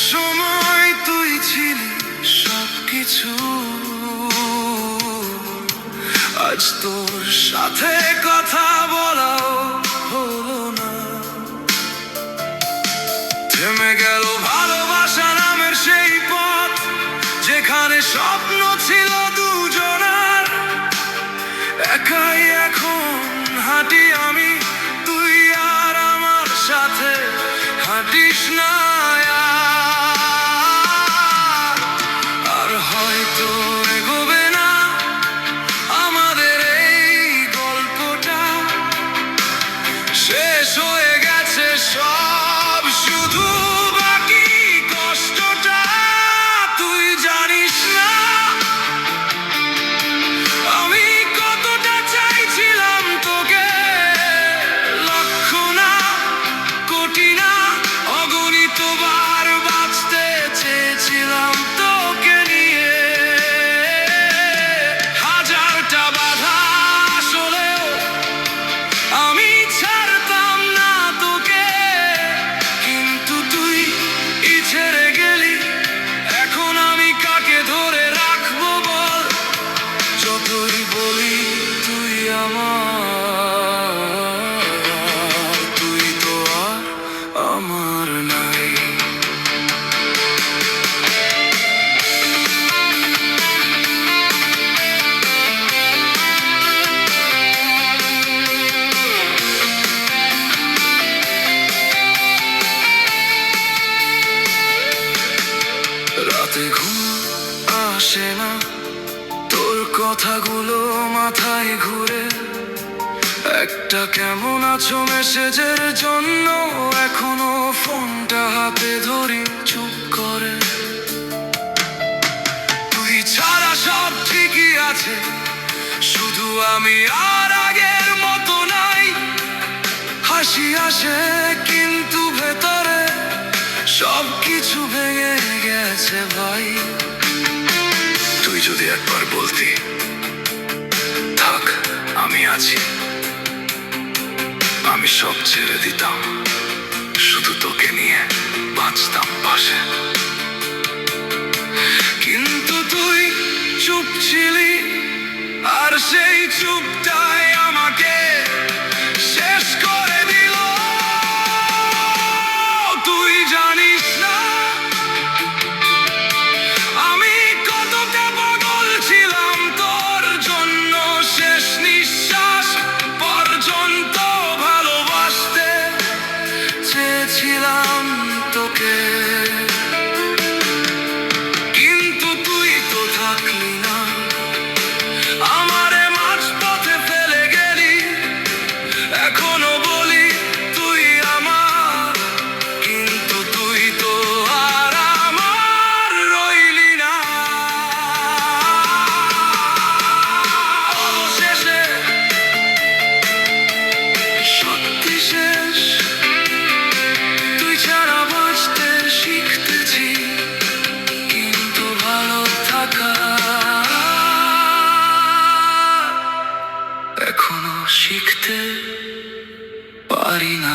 সময় তুই ছিলি সবকিছু, আজ তোর সাথে কথা বলাও হলো না। থেমে গেল ভালোবাসা নামের সেই পথ, যেখানে স্বপ্ন ছিল দুজনার। একাই এখন হাঁটি আমি, তুই আর আমার সাথে হাঁটিস না। আর হয়তো এগোবে না আমাদের এই গল্পটা, শেষ হয়ে গেছে সব, শুধু বাকি কষ্টটা। তুই জানিস না আমি কতটা চাইছিলাম তোকে, লক্ষ না কোটি না অগণিত বার বাঁচতে চেয়েছিলাম তোকে নিয়ে। হাজারটা বাধা আসলেও আমি ছাড়তাম না তোকে, কিন্তু তুই ছেড়ে গেলি। এখন আমি কাকে ধরে রাখবো বল, যতই বলি তুই আমার, তুই তো আর আমার নাই। রাতে ঘুম আসে না, তোর কথাগুলো মাথায় ঘুরে। একটা কেমন আছো মেসেজের জন্য এখনো ফোনটা হাতে ধরি চুপ করে। তুই ছাড়া সব ঠিকই আছে, শুধু আমি আর আগের মতো নাই। হাসি আসে কিন্তু ভেতরে সবকিছু ভেঙে গেছে ভাই। তুই যদি একবার বলতি থাক আমি আছি, আমি সব ছেড়ে দিতাম, শুধু তোকে নিয়ে বাঁচতাম পাশে। কিন্তু তুই চুপ ছিলি, আর সেই চুপটাই আমাকে শেষ করে দিল। তুই জানিস না আমি কতটা পাগল ছিলাম তোর জন্য, শেষ নিঃশ্বাস পর্যন্ত ভালোবাসতে চেয়েছিলাম তোকে। কিন্তু তুই তো থাকলি না, আমারে মাঝপথে ফেলে গেলি। এখনো বলি তুই আমার, কিন্তু তুই তো আর আমার রইলি না। অবশেষে সত্যি শেষ, তুই ছাড়া বাঁচতে শিখতেছি, কিন্তু ভালো থাকা এখনো শিখতে পারি না।